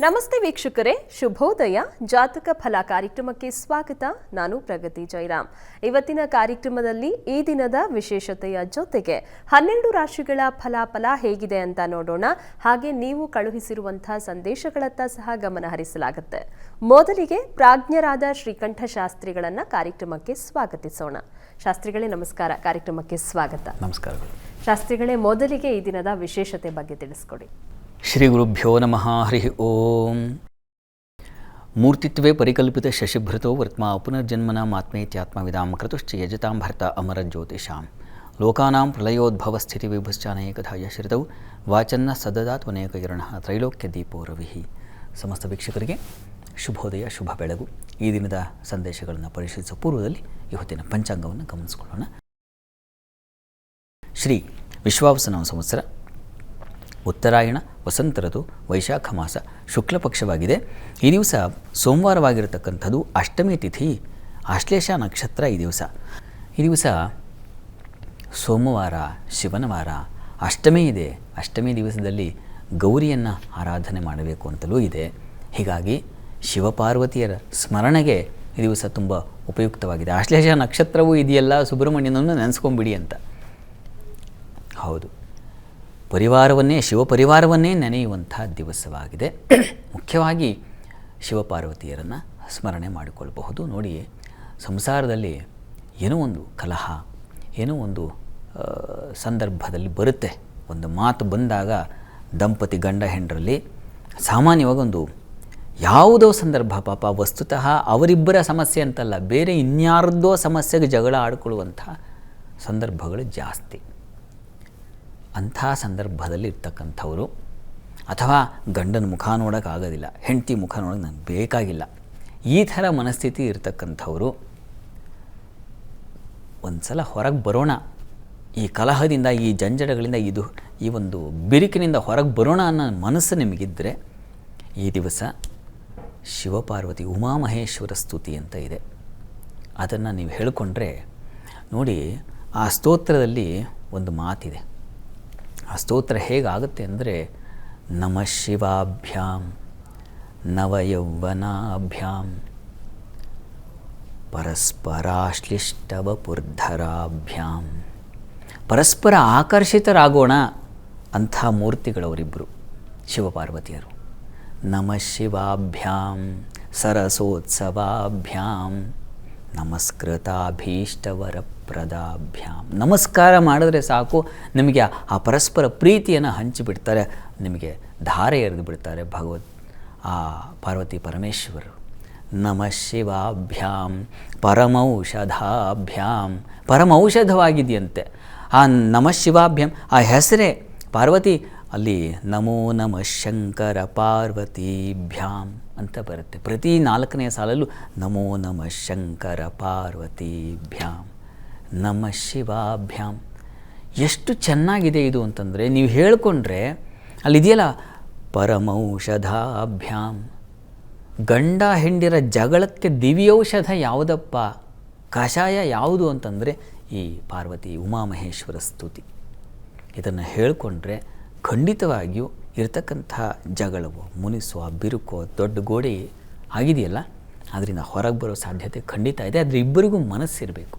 ನಮಸ್ತೆ ವೀಕ್ಷಕರೇ, ಶುಭೋದಯ. ಜಾತಕ ಫಲ ಕಾರ್ಯಕ್ರಮಕ್ಕೆ ಸ್ವಾಗತ. ನಾನು ಪ್ರಗತಿ ಜೈರಾಮ್. ಇವತ್ತಿನ ಕಾರ್ಯಕ್ರಮದಲ್ಲಿ ಈ ದಿನದ ವಿಶೇಷತೆಯ ಜೊತೆಗೆ 12 ರಾಶಿಗಳ ಫಲಾಫಲ ಹೇಗಿದೆ ಅಂತ ನೋಡೋಣ. ಹಾಗೆ ನೀವು ಕಳುಹಿಸಿರುವಂತಹ ಸಂದೇಶಗಳತ್ತ ಸಹ ಗಮನ ಹರಿಸಲಾಗುತ್ತೆ. ಮೊದಲಿಗೆ ಪ್ರಾಜ್ಞರಾದ ಶ್ರೀಕಂಠ ಶಾಸ್ತ್ರಿಗಳನ್ನ ಕಾರ್ಯಕ್ರಮಕ್ಕೆ ಸ್ವಾಗತಿಸೋಣ. ಶಾಸ್ತ್ರಿಗಳೇ ನಮಸ್ಕಾರ, ಕಾರ್ಯಕ್ರಮಕ್ಕೆ ಸ್ವಾಗತ. ನಮಸ್ಕಾರಗಳು ಶಾಸ್ತ್ರಿಗಳೇ, ಮೊದಲಿಗೆ ಈ ದಿನದ ವಿಶೇಷತೆ ಬಗ್ಗೆ ತಿಳಿಸ್ಕೊಡಿ. ಶ್ರೀ ಗುರುಭ್ಯೋ ನಮಃ. ಹರಿ ಓಂ. ಮೂರ್ತಿತ್ವೇ ಪರಿಕಲ್ಪಿತ ಶಶಿಭೃತೋ ವರ್ತ್ಮಾ ಪುನರ್ಜನ್ಮನ ಆತ್ಮೇತ್ಯಾತ್ಮವಿದಾಂ ಕ್ರತುಶ್ಚ ಯಜತಾಂ ಭರ್ತ ಅಮರಜ್ಯೋತಿಷಾಂ ಲೋಕಾನಾಂ ಪ್ರಳಯೋದ್ಭವ ಸ್ಥಿತಿ ವಿಭುಶ್ಚಾನೇಕಧಾಯ ಶ್ರಿತೌ ವಾಚನ್ನ ಸದದಾತ್ವನೇಕೈರ್ಣ ತ್ರೈಲೋಕ್ಯ ದೀಪೋ ರವಿಃ. ಸಮಸ್ತ ವೀಕ್ಷಕರಿಗೆ ಶುಭೋದಯ, ಶುಭ ಬೆಳಗು. ಈ ದಿನದ ಸಂದೇಶಗಳನ್ನು ಪರಿಶೀಲಿಸುವ ಪೂರ್ವದಲ್ಲಿ ಇವತ್ತಿನ ಪಂಚಾಂಗವನ್ನು ಗಮನಿಸಿಕೊಳ್ಳೋಣ. ಶ್ರೀ ವಿಶ್ವಾವಸು ಸಂವತ್ಸರ, ಉತ್ತರಾಯಣ, ವಸಂತ ಋತು, ವೈಶಾಖ ಮಾಸ, ಶುಕ್ಲ ಪಕ್ಷವಾಗಿದೆ. ಈ ದಿವಸ ಸೋಮವಾರವಾಗಿರತಕ್ಕಂಥದ್ದು, ಅಷ್ಟಮಿ ತಿಥಿ, ಆಶ್ಲೇಷ ನಕ್ಷತ್ರ. ಈ ದಿವಸ ಸೋಮವಾರ, ಶಿವನ ವಾರ, ಅಷ್ಟಮಿ ಇದೆ. ಅಷ್ಟಮಿ ದಿವಸದಲ್ಲಿ ಗೌರಿಯನ್ನು ಆರಾಧನೆ ಮಾಡಬೇಕು ಅಂತಲೂ ಇದೆ. ಹೀಗಾಗಿ ಶಿವಪಾರ್ವತಿಯರ ಸ್ಮರಣೆಗೆ ಈ ದಿವಸ ತುಂಬ ಉಪಯುಕ್ತವಾಗಿದೆ. ಆಶ್ಲೇಷ ನಕ್ಷತ್ರವೂ ಇದೆಯಲ್ಲ, ಸುಬ್ರಹ್ಮಣ್ಯನನ್ನು ನೆನೆಸ್ಕೊಂಬಿಡಿ ಅಂತ. ಹೌದು, ಶಿವಪರಿವಾರವನ್ನೇ ನೆನೆಯುವಂಥ ದಿವಸವಾಗಿದೆ. ಮುಖ್ಯವಾಗಿ ಶಿವಪಾರ್ವತಿಯರನ್ನು ಸ್ಮರಣೆ ಮಾಡಿಕೊಳ್ಳಬಹುದು. ನೋಡಿ, ಸಂಸಾರದಲ್ಲಿ ಏನೋ ಒಂದು ಕಲಹ, ಏನೋ ಒಂದು ಸಂದರ್ಭದಲ್ಲಿ ಬರುತ್ತೆ. ಒಂದು ಮಾತು ಬಂದಾಗ ದಂಪತಿ ಗಂಡ ಹೆಂಡರಲ್ಲಿ ಸಾಮಾನ್ಯವಾಗಿ ಒಂದು ಯಾವುದೋ ಸಂದರ್ಭ, ಪಾಪ ವಸ್ತುತಃ ಅವರಿಬ್ಬರ ಸಮಸ್ಯೆ ಅಂತಲ್ಲ, ಬೇರೆ ಇನ್ಯಾರದ್ದೋ ಸಮಸ್ಯೆಗೆ ಜಗಳ ಆಡಿಕೊಳ್ಳುವಂಥ ಸಂದರ್ಭಗಳು ಜಾಸ್ತಿ. ಅಂಥ ಸಂದರ್ಭದಲ್ಲಿ ಇರ್ತಕ್ಕಂಥವರು, ಅಥವಾ ಗಂಡನ ಮುಖ ನೋಡೋಕ್ಕಾಗೋದಿಲ್ಲ, ಹೆಂಡತಿ ಮುಖ ನೋಡೋಕೆ ನನಗೆ ಬೇಕಾಗಿಲ್ಲ, ಈ ಥರ ಮನಸ್ಥಿತಿ ಇರ್ತಕ್ಕಂಥವರು ಒಂದು ಸಲ ಹೊರಗೆ ಬರೋಣ, ಈ ಕಲಹದಿಂದ, ಈ ಜಂಜಡಗಳಿಂದ, ಈ ಒಂದು ಬಿರುಕಿನಿಂದ ಹೊರಗೆ ಬರೋಣ ಅನ್ನೋ ಮನಸ್ಸು ನಿಮಗಿದ್ದರೆ ಈ ದಿವಸ ಶಿವಪಾರ್ವತಿ ಉಮಾಮಹೇಶ್ವರ ಸ್ತುತಿ ಅಂತ ಇದೆ. ಅದನ್ನು ನೀವು ಹೇಳಿಕೊಂಡ್ರೆ ನೋಡಿ, ಆ ಸ್ತೋತ್ರದಲ್ಲಿ ಒಂದು ಮಾತಿದೆ. ಆ ಸ್ತೋತ್ರ ಹೇಗಾಗುತ್ತೆ ಅಂದರೆ, ನಮಃ ಶಿವಾಭ್ಯಾಂ ನವಯೌವನಾಭ್ಯಾಂ ಪರಸ್ಪರಾಶ್ಲಿಷ್ಟವಪುರ್ಧರಾಭ್ಯಾಂ. ಪರಸ್ಪರ ಆಕರ್ಷಿತರಾಗೋಣ ಅಂಥ ಮೂರ್ತಿಗಳವರಿಬ್ಬರು ಶಿವಪಾರ್ವತಿಯರು. ನಮಃ ಶಿವಾಭ್ಯಾಂ ಸರಸೋತ್ಸವಾಭ್ಯಾಂ ನಮಸ್ಕೃತಾಭೀಷ್ಟವರಪ್ರದಾಭ್ಯಾಂ. ನಮಸ್ಕಾರ ಮಾಡಿದ್ರೆ ಸಾಕು, ನಿಮಗೆ ಆ ಪರಸ್ಪರ ಪ್ರೀತಿಯನ್ನು ಹಂಚಿಬಿಡ್ತಾರೆ, ನಿಮಗೆ ಧಾರೆ ಎರೆದು ಬಿಡ್ತಾರೆ ಆ ಪಾರ್ವತಿ ಪರಮೇಶ್ವರರು. ನಮಃ ಶಿವಾಭ್ಯಾಂ ಪರಮೌಷಧಾಭ್ಯಾಂ. ಪರಮೌಷಧವಾಗಿದೆಯಂತೆ ಆ ನಮಃ ಶಿವಾಭ್ಯಾಂ. ಆ ಹೆಸರೇ ಪಾರ್ವತಿ, ಅಲ್ಲಿ ನಮೋ ನಮಃ ಶಂಕರ ಪಾರ್ವತೀಭ್ಯಾಂ ಅಂತ ಬರುತ್ತೆ. ಪ್ರತಿ 4ನೇ ಸಾಲಲ್ಲೂ ನಮೋ ನಮಃ ಶಂಕರ ಪಾರ್ವತೀಭ್ಯಾಂ ನಮಃ ಶಿವಾಭ್ಯಾಂ. ಎಷ್ಟು ಚೆನ್ನಾಗಿದೆ ಇದು ಅಂತಂದರೆ, ನೀವು ಹೇಳಿಕೊಂಡ್ರೆ ಅಲ್ಲಿದೆಯಲ್ಲ ಪರಮೌಷಧಾಭ್ಯಾಂ. ಗಂಡ ಹೆಂಡಿರ ಜಗಳಕ್ಕೆ ದಿವ್ಯೌಷಧ ಯಾವುದಪ್ಪ, ಕಷಾಯ ಯಾವುದು ಅಂತಂದರೆ ಈ ಪಾರ್ವತಿ ಉಮಾಮಹೇಶ್ವರ ಸ್ತುತಿ. ಇದನ್ನು ಹೇಳಿಕೊಂಡ್ರೆ ಖಂಡಿತವಾಗಿಯೂ ಇರತಕ್ಕಂಥ ಜಗಳವೋ, ಮುನಿಸೋ, ಬಿರುಕೋ, ದೊಡ್ಡ ಗೋಡೆ ಆಗಿದೆಯಲ್ಲ, ಅದರಿಂದ ಹೊರಗೆ ಬರೋ ಸಾಧ್ಯತೆ ಖಂಡಿತ ಇದೆ. ಆದರೆ ಇಬ್ಬರಿಗೂ ಮನಸ್ಸಿರಬೇಕು.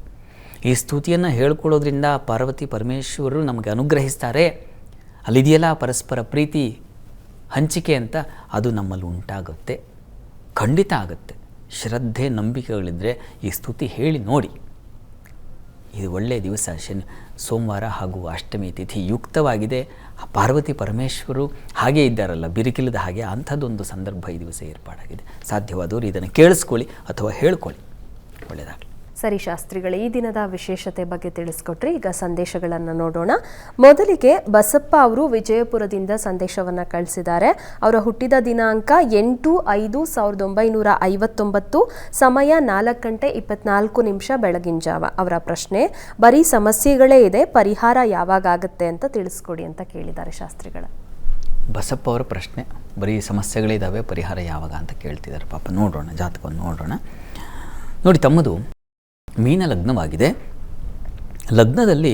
ಈ ಸ್ತುತಿಯನ್ನು ಹೇಳ್ಕೊಳ್ಳೋದ್ರಿಂದ ಪಾರ್ವತಿ ಪರಮೇಶ್ವರರು ನಮಗೆ ಅನುಗ್ರಹಿಸ್ತಾರೆ. ಅಲ್ಲಿದೆಯಲ್ಲ ಪರಸ್ಪರ ಪ್ರೀತಿ ಹಂಚಿಕೆ ಅಂತ, ಅದು ನಮ್ಮಲ್ಲಿ ಉಂಟಾಗುತ್ತೆ, ಖಂಡಿತ ಆಗುತ್ತೆ. ಶ್ರದ್ಧೆ ನಂಬಿಕೆಗಳಿದ್ದರೆ ಈ ಸ್ತುತಿ ಹೇಳಿ ನೋಡಿ. ಇದು ಒಳ್ಳೆಯ ದಿವಸ, ಸೋಮವಾರ ಹಾಗೂ ಅಷ್ಟಮಿ ತಿಥಿ ಯುಕ್ತವಾಗಿದೆ. ಪಾರ್ವತಿ ಪರಮೇಶ್ವರರು ಹಾಗೇ ಇದ್ದಾರಲ್ಲ, ಬಿರುಕಿಲ್ಲದ ಹಾಗೆ, ಅಂಥದ್ದೊಂದು ಸಂದರ್ಭ ಈ ದಿವಸ ಏರ್ಪಾಡಾಗಿದೆ. ಸಾಧ್ಯವಾದವರು ಇದನ್ನು ಕೇಳಿಸ್ಕೊಳ್ಳಿ ಅಥವಾ ಹೇಳ್ಕೊಳ್ಳಿ, ಒಳ್ಳೆಯದಾಗಲಿ. ಸರಿ ಶಾಸ್ತ್ರಿಗಳೇ, ಈ ದಿನದ ವಿಶೇಷತೆ ಬಗ್ಗೆ ತಿಳಿಸ್ಕೊಟ್ರಿ. ಈಗ ಸಂದೇಶಗಳನ್ನು ನೋಡೋಣ. ಮೊದಲಿಗೆ ಬಸಪ್ಪ ಅವರು ವಿಜಯಪುರದಿಂದ ಸಂದೇಶವನ್ನು ಕಳಿಸಿದ್ದಾರೆ. ಅವರ ಹುಟ್ಟಿದ ದಿನಾಂಕ 8/5/1959, ಸಮಯ 4:24 ಬೆಳಗಿನ ಜಾವ. ಅವರ ಪ್ರಶ್ನೆ, ಬರೀ ಸಮಸ್ಯೆಗಳೇ ಇದೆ, ಪರಿಹಾರ ಯಾವಾಗ ಆಗುತ್ತೆ ಅಂತ ತಿಳಿಸ್ಕೊಡಿ ಅಂತ ಕೇಳಿದ್ದಾರೆ ಶಾಸ್ತ್ರಿಗಳ. ಬಸಪ್ಪ ಅವರ ಪ್ರಶ್ನೆ, ಬರೀ ಸಮಸ್ಯೆಗಳಿದ್ದಾವೆ, ಪರಿಹಾರ ಯಾವಾಗ ಅಂತ ಕೇಳ್ತಿದ್ದಾರೆ. ಪಾಪ ನೋಡೋಣ, ಜಾತಕವನ್ನು ನೋಡೋಣ. ನೋಡಿ, ತಮ್ಮದು ಮೀನ ಲಗ್ನವಾಗಿದೆ. ಲಗ್ನದಲ್ಲಿ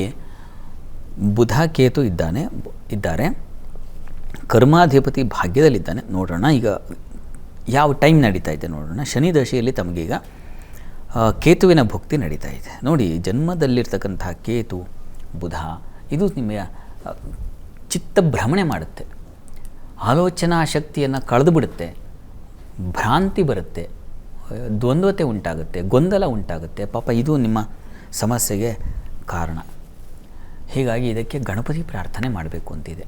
ಬುಧ ಕೇತು ಇದ್ದಾರೆ. ಕರ್ಮಾಧಿಪತಿ ಭಾಗ್ಯದಲ್ಲಿದ್ದಾನೆ. ನೋಡೋಣ ಈಗ ಯಾವ ಟೈಮ್ ನಡೀತಾ ಇದೆ ನೋಡೋಣ. ಶನಿ ದಶೆಯಲ್ಲಿ ತಮಗೀಗ ಕೇತುವಿನ ಭುಕ್ತಿ ನಡೀತಾ ಇದೆ. ನೋಡಿ, ಜನ್ಮದಲ್ಲಿರ್ತಕ್ಕಂಥ ಕೇತು, ಬುಧ ಇದು ನಿಮಗೆ ಚಿತ್ತ ಭ್ರಮಣೆ ಮಾಡುತ್ತೆ, ಆಲೋಚನಾ ಶಕ್ತಿಯನ್ನು ಕಳೆದು ಬಿಡುತ್ತೆ, ಭ್ರಾಂತಿ ಬರುತ್ತೆ, ದ್ವಂದ್ವತೆ ಉಂಟಾಗುತ್ತೆ, ಗೊಂದಲ ಉಂಟಾಗುತ್ತೆ. ಪಾಪ ಇದು ನಿಮ್ಮ ಸಮಸ್ಯೆಗೆ ಕಾರಣ. ಹೀಗಾಗಿ ಇದಕ್ಕೆ ಗಣಪತಿ ಪ್ರಾರ್ಥನೆ ಮಾಡಬೇಕು ಅಂತಿದೆ.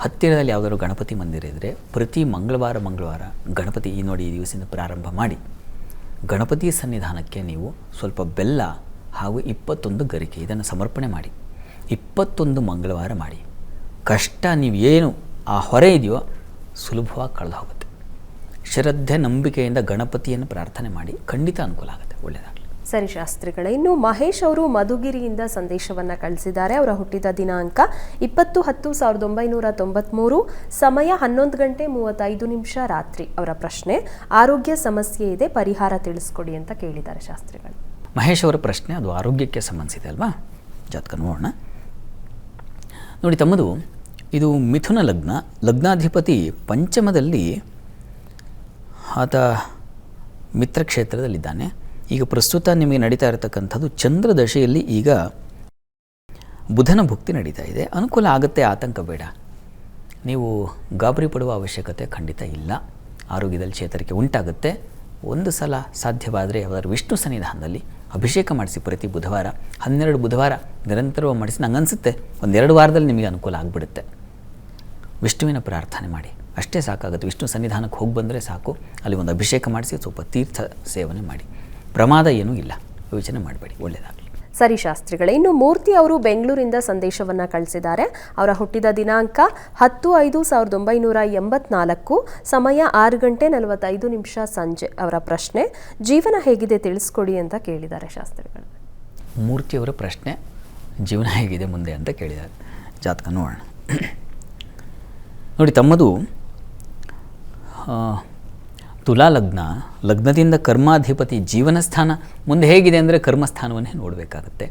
ಹತ್ತಿರದಲ್ಲಿ ಯಾವುದಾದ್ರು ಗಣಪತಿ ಮಂದಿರ ಇದ್ದರೆ ಪ್ರತಿ ಮಂಗಳವಾರ ಗಣಪತಿ ನೋಡಿ ಈ ದಿವಸದಿಂದ ಪ್ರಾರಂಭ ಮಾಡಿ ಗಣಪತಿ ಸನ್ನಿಧಾನಕ್ಕೆ ನೀವು ಸ್ವಲ್ಪ ಬೆಲ್ಲ ಹಾಗೂ 21 ಗರಿಕೆ ಇದನ್ನು ಸಮರ್ಪಣೆ ಮಾಡಿ 21 ಮಂಗಳವಾರ ಮಾಡಿ. ಕಷ್ಟ ನೀವು ಏನು ಆ ಹೊರೆ ಇದೆಯೋ ಸುಲಭವಾಗಿ ಕಳೆದು ಹೋಗುತ್ತೆ. ಶ್ರದ್ಧೆ ನಂಬಿಕೆಯಿಂದ ಗಣಪತಿಯನ್ನು ಪ್ರಾರ್ಥನೆ ಮಾಡಿ, ಖಂಡಿತ ಅನುಕೂಲ ಆಗುತ್ತೆ, ಒಳ್ಳೆಯದಾಗಲಿ. ಸರಿ ಶಾಸ್ತ್ರಿಗಳೇ, ಇನ್ನು ಮಹೇಶ್ ಅವರು ಮಧುಗಿರಿಯಿಂದ ಸಂದೇಶವನ್ನು ಕಳಿಸಿದ್ದಾರೆ. ಅವರ ಹುಟ್ಟಿದ ದಿನಾಂಕ 20/10/1993, ಸಮಯ 11:35 ರಾತ್ರಿ. ಅವರ ಪ್ರಶ್ನೆ, ಆರೋಗ್ಯ ಸಮಸ್ಯೆ ಇದೆ, ಪರಿಹಾರ ತಿಳಿಸ್ಕೊಡಿ ಅಂತ ಕೇಳಿದ್ದಾರೆ ಶಾಸ್ತ್ರಿಗಳು. ಮಹೇಶ್ ಅವರ ಪ್ರಶ್ನೆ ಅದು ಆರೋಗ್ಯಕ್ಕೆ ಸಂಬಂಧಿಸಿದೆ ಅಲ್ವಾ? ಜಾತಕ ನೋಡೋಣ. ನೋಡಿ, ತಮ್ಮದು ಇದು ಮಿಥುನ ಲಗ್ನ, ಲಗ್ನಾಧಿಪತಿ ಪಂಚಮದಲ್ಲಿ ಆತ ಮಿತ್ರಕ್ಷೇತ್ರದಲ್ಲಿದ್ದಾನೆ. ಈಗ ಪ್ರಸ್ತುತ ನಿಮಗೆ ನಡೀತಾ ಇರತಕ್ಕಂಥದ್ದು ಚಂದ್ರ ದಶೆಯಲ್ಲಿ ಈಗ ಬುಧನ ಭುಕ್ತಿ ನಡೀತಾ ಇದೆ. ಅನುಕೂಲ ಆಗುತ್ತೆ, ಆತಂಕ ಬೇಡ. ನೀವು ಗಾಬರಿ ಪಡುವ ಅವಶ್ಯಕತೆ ಖಂಡಿತ ಇಲ್ಲ. ಆರೋಗ್ಯದಲ್ಲಿ ಚೇತರಿಕೆ ಉಂಟಾಗುತ್ತೆ. ಒಂದು ಸಲ ಸಾಧ್ಯವಾದರೆ ಯಾವ್ದಾದ್ರು ವಿಷ್ಣು ಸನ್ನಿಧಾನದಲ್ಲಿ ಅಭಿಷೇಕ ಮಾಡಿಸಿ ಪ್ರತಿ ಬುಧವಾರ 12 ಬುಧವಾರ ನಿರಂತರವಾಗಿ ಮಾಡಿಸಿ. ನಂಗೆ ಅನಿಸುತ್ತೆ 1-2 ವಾರದಲ್ಲಿ ನಿಮಗೆ ಅನುಕೂಲ ಆಗಿಬಿಡುತ್ತೆ. ವಿಷ್ಣುವಿನ ಪ್ರಾರ್ಥನೆ ಮಾಡಿ ಅಷ್ಟೇ ಸಾಕಾಗುತ್ತೆ. ವಿಷ್ಣು ಸನ್ನಿಧಾನಕ್ಕೆ ಹೋಗಿ ಬಂದರೆ ಸಾಕು. ಅಲ್ಲಿ ಒಂದು ಅಭಿಷೇಕ ಮಾಡಿಸಿ ಸ್ವಲ್ಪ ತೀರ್ಥ ಸೇವನೆ ಮಾಡಿ. ಪ್ರಮಾದ ಏನೂ ಇಲ್ಲ, ಯೋಚನೆ ಮಾಡಬೇಡಿ, ಒಳ್ಳೆಯದಾಗಲಿ. ಸರಿ ಶಾಸ್ತ್ರಿಗಳೇ, ಇನ್ನು ಮೂರ್ತಿ ಅವರು ಬೆಂಗಳೂರಿಂದ ಸಂದೇಶವನ್ನು ಕಳಿಸಿದ್ದಾರೆ. ಅವರ ಹುಟ್ಟಿದ ದಿನಾಂಕ 10/5/1984, ಸಮಯ 6:45 ಸಂಜೆ. ಅವರ ಪ್ರಶ್ನೆ, ಜೀವನ ಹೇಗಿದೆ ತಿಳಿಸ್ಕೊಡಿ ಅಂತ ಕೇಳಿದ್ದಾರೆ ಶಾಸ್ತ್ರಿಗಳು. ಮೂರ್ತಿಯವರ ಪ್ರಶ್ನೆ, ಜೀವನ ಹೇಗಿದೆ ಮುಂದೆ ಅಂತ ಕೇಳಿದ್ದಾರೆ. ಜಾತಕ ನೋಡೋಣ. ನೋಡಿ, ತಮ್ಮದು ತುಲಾ ಲಗ್ನ, ಲಗ್ನದಿಂದ ಕರ್ಮಾಧಿಪತಿ ಜೀವನ ಸ್ಥಾನ ಮುಂದೆ ಹೇಗಿದೆ ಅಂದರೆ ಕರ್ಮಸ್ಥಾನವನ್ನೇ ನೋಡಬೇಕಾಗುತ್ತೆ.